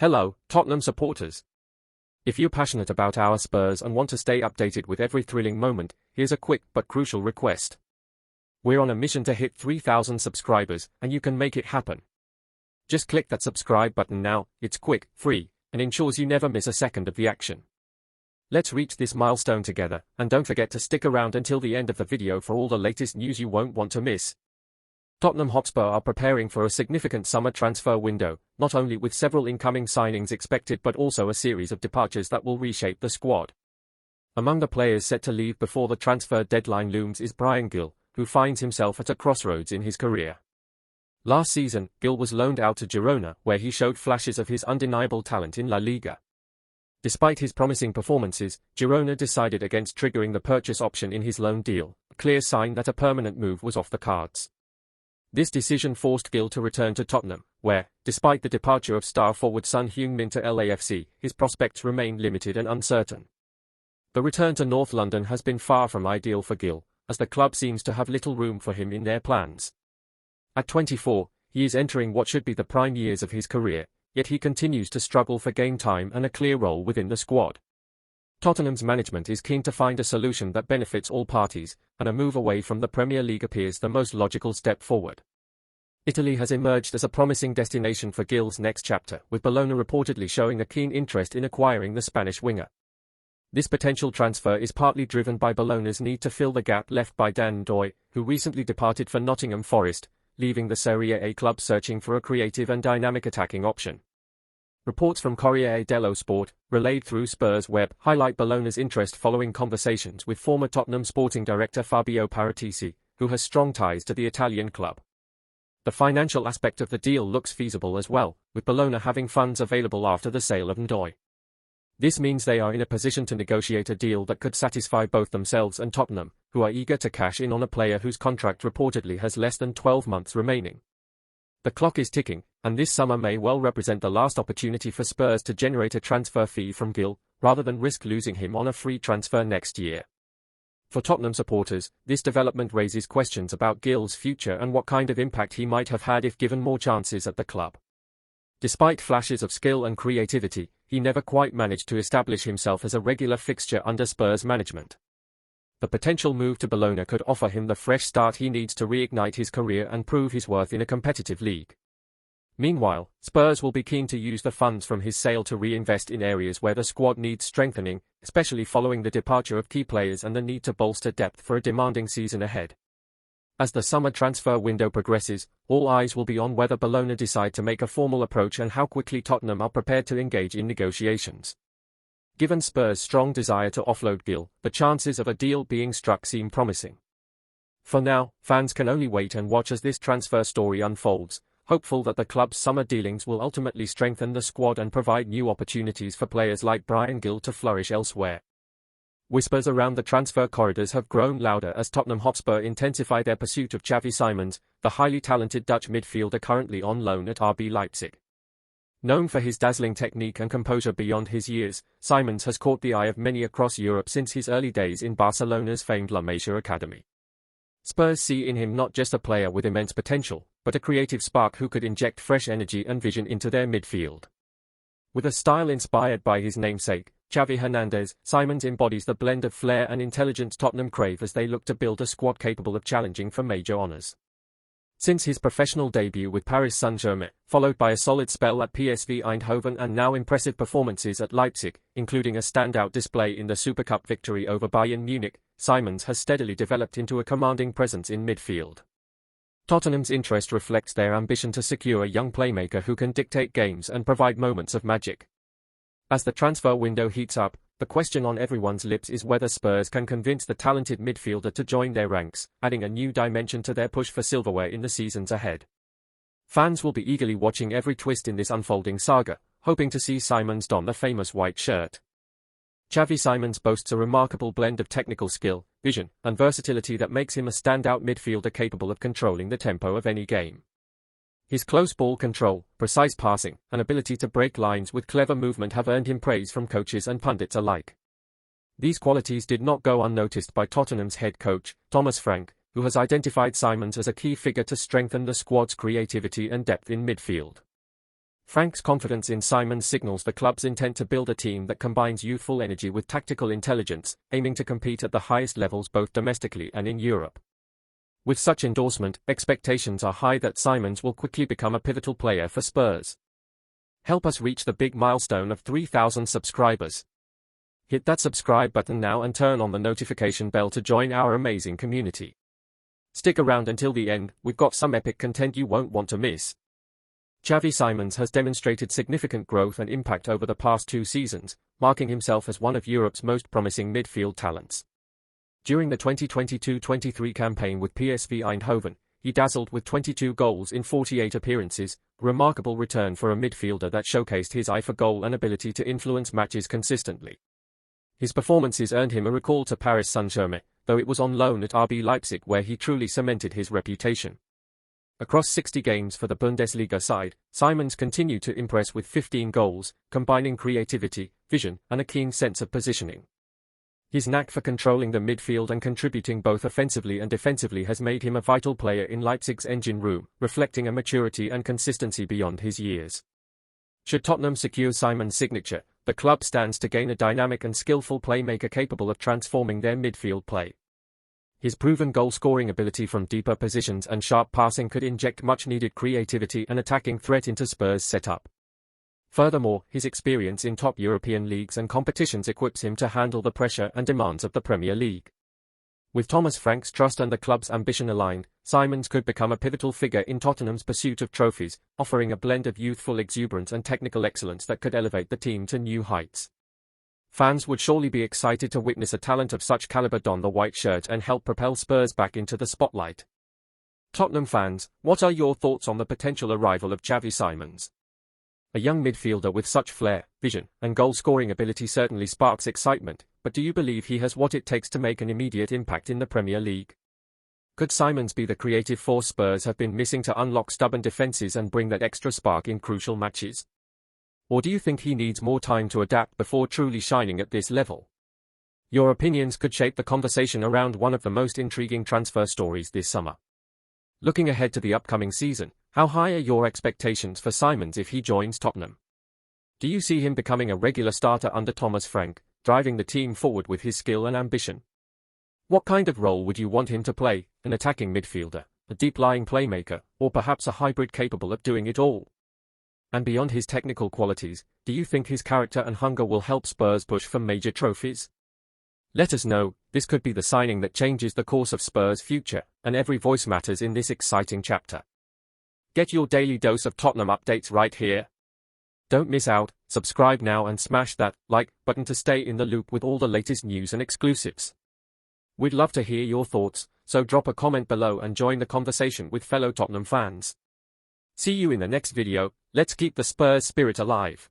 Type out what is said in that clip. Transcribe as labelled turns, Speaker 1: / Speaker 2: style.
Speaker 1: Hello, Tottenham supporters. If you're passionate about our Spurs and want to stay updated with every thrilling moment, here's a quick but crucial request. We're on a mission to hit 3,000 subscribers, and you can make it happen. Just click that subscribe button now. It's quick, free, and ensures you never miss a second of the action. Let's reach this milestone together, and don't forget to stick around until the end of the video for all the latest news you won't want to miss. Tottenham Hotspur are preparing for a significant summer transfer window, not only with several incoming signings expected but also a series of departures that will reshape the squad. Among the players set to leave before the transfer deadline looms is Bryan Gil, who finds himself at a crossroads in his career. Last season, Gil was loaned out to Girona, where he showed flashes of his undeniable talent in La Liga. Despite his promising performances, Girona decided against triggering the purchase option in his loan deal, a clear sign that a permanent move was off the cards. This decision forced Gil to return to Tottenham, where, despite the departure of star forward Son Heung-min to LAFC, his prospects remain limited and uncertain. The return to North London has been far from ideal for Gil, as the club seems to have little room for him in their plans. At 24, he is entering what should be the prime years of his career, yet he continues to struggle for game time and a clear role within the squad. Tottenham's management is keen to find a solution that benefits all parties, and a move away from the Premier League appears the most logical step forward. Italy has emerged as a promising destination for Gil's next chapter, with Bologna reportedly showing a keen interest in acquiring the Spanish winger. This potential transfer is partly driven by Bologna's need to fill the gap left by Dan N'Doye, who recently departed for Nottingham Forest, leaving the Serie A club searching for a creative and dynamic attacking option. Reports from Corriere dello Sport, relayed through Spurs Web, highlight Bologna's interest following conversations with former Tottenham sporting director Fabio Paratici, who has strong ties to the Italian club. The financial aspect of the deal looks feasible as well, with Bologna having funds available after the sale of N'Doye. This means they are in a position to negotiate a deal that could satisfy both themselves and Tottenham, who are eager to cash in on a player whose contract reportedly has less than 12 months remaining. The clock is ticking, and this summer may well represent the last opportunity for Spurs to generate a transfer fee from Gil, rather than risk losing him on a free transfer next year. For Tottenham supporters, this development raises questions about Gil's future and what kind of impact he might have had if given more chances at the club. Despite flashes of skill and creativity, he never quite managed to establish himself as a regular fixture under Spurs management. The potential move to Bologna could offer him the fresh start he needs to reignite his career and prove his worth in a competitive league. Meanwhile, Spurs will be keen to use the funds from his sale to reinvest in areas where the squad needs strengthening, especially following the departure of key players and the need to bolster depth for a demanding season ahead. As the summer transfer window progresses, all eyes will be on whether Bologna decide to make a formal approach and how quickly Tottenham are prepared to engage in negotiations. Given Spurs' strong desire to offload Gil, the chances of a deal being struck seem promising. For now, fans can only wait and watch as this transfer story unfolds, hopeful that the club's summer dealings will ultimately strengthen the squad and provide new opportunities for players like Bryan Gil to flourish elsewhere. Whispers around the transfer corridors have grown louder as Tottenham Hotspur intensify their pursuit of Xavi Simons, the highly talented Dutch midfielder currently on loan at RB Leipzig. Known for his dazzling technique and composure beyond his years, Simons has caught the eye of many across Europe since his early days in Barcelona's famed La Masia academy. Spurs see in him not just a player with immense potential, but a creative spark who could inject fresh energy and vision into their midfield. With a style inspired by his namesake, Xavi Hernandez, Simons embodies the blend of flair and intelligence Tottenham crave as they look to build a squad capable of challenging for major honours. Since his professional debut with Paris Saint-Germain, followed by a solid spell at PSV Eindhoven and now impressive performances at Leipzig, including a standout display in the Super Cup victory over Bayern Munich, Simons has steadily developed into a commanding presence in midfield. Tottenham's interest reflects their ambition to secure a young playmaker who can dictate games and provide moments of magic. As the transfer window heats up, the question on everyone's lips is whether Spurs can convince the talented midfielder to join their ranks, adding a new dimension to their push for silverware in the seasons ahead. Fans will be eagerly watching every twist in this unfolding saga, hoping to see Simons don the famous white shirt. Xavi Simons boasts a remarkable blend of technical skill, vision, and versatility that makes him a standout midfielder capable of controlling the tempo of any game. His close ball control, precise passing, and ability to break lines with clever movement have earned him praise from coaches and pundits alike. These qualities did not go unnoticed by Tottenham's head coach, Thomas Frank, who has identified Simons as a key figure to strengthen the squad's creativity and depth in midfield. Frank's confidence in Simons signals the club's intent to build a team that combines youthful energy with tactical intelligence, aiming to compete at the highest levels both domestically and in Europe. With such endorsement, expectations are high that Simons will quickly become a pivotal player for Spurs. Help us reach the big milestone of 3,000 subscribers. Hit that subscribe button now and turn on the notification bell to join our amazing community. Stick around until the end, we've got some epic content you won't want to miss. Xavi Simons has demonstrated significant growth and impact over the past 2 seasons, marking himself as one of Europe's most promising midfield talents. During the 2022-23 campaign with PSV Eindhoven, he dazzled with 22 goals in 48 appearances, a remarkable return for a midfielder that showcased his eye for goal and ability to influence matches consistently. His performances earned him a recall to Paris Saint-Germain, though it was on loan at RB Leipzig where he truly cemented his reputation. Across 60 games for the Bundesliga side, Simons continued to impress with 15 goals, combining creativity, vision, and a keen sense of positioning. His knack for controlling the midfield and contributing both offensively and defensively has made him a vital player in Leipzig's engine room, reflecting a maturity and consistency beyond his years. Should Tottenham secure Simons' signature, the club stands to gain a dynamic and skillful playmaker capable of transforming their midfield play. His proven goal-scoring ability from deeper positions and sharp passing could inject much-needed creativity and attacking threat into Spurs' setup. Furthermore, his experience in top European leagues and competitions equips him to handle the pressure and demands of the Premier League. With Thomas Frank's trust and the club's ambition aligned, Simons could become a pivotal figure in Tottenham's pursuit of trophies, offering a blend of youthful exuberance and technical excellence that could elevate the team to new heights. Fans would surely be excited to witness a talent of such caliber don the white shirt and help propel Spurs back into the spotlight. Tottenham fans, what are your thoughts on the potential arrival of Xavi Simons? A young midfielder with such flair, vision, and goal-scoring ability certainly sparks excitement, but do you believe he has what it takes to make an immediate impact in the Premier League? Could Simons be the creative force Spurs have been missing to unlock stubborn defenses and bring that extra spark in crucial matches? Or do you think he needs more time to adapt before truly shining at this level? Your opinions could shape the conversation around one of the most intriguing transfer stories this summer. Looking ahead to the upcoming season, how high are your expectations for Simons if he joins Tottenham? Do you see him becoming a regular starter under Thomas Frank, driving the team forward with his skill and ambition? What kind of role would you want him to play, an attacking midfielder, a deep-lying playmaker, or perhaps a hybrid capable of doing it all? And beyond his technical qualities, do you think his character and hunger will help Spurs push for major trophies? Let us know. This could be the signing that changes the course of Spurs' future, and every voice matters in this exciting chapter. Get your daily dose of Tottenham updates right here. Don't miss out, subscribe now and smash that like button to stay in the loop with all the latest news and exclusives. We'd love to hear your thoughts, so drop a comment below and join the conversation with fellow Tottenham fans. See you in the next video. Let's keep the Spurs spirit alive.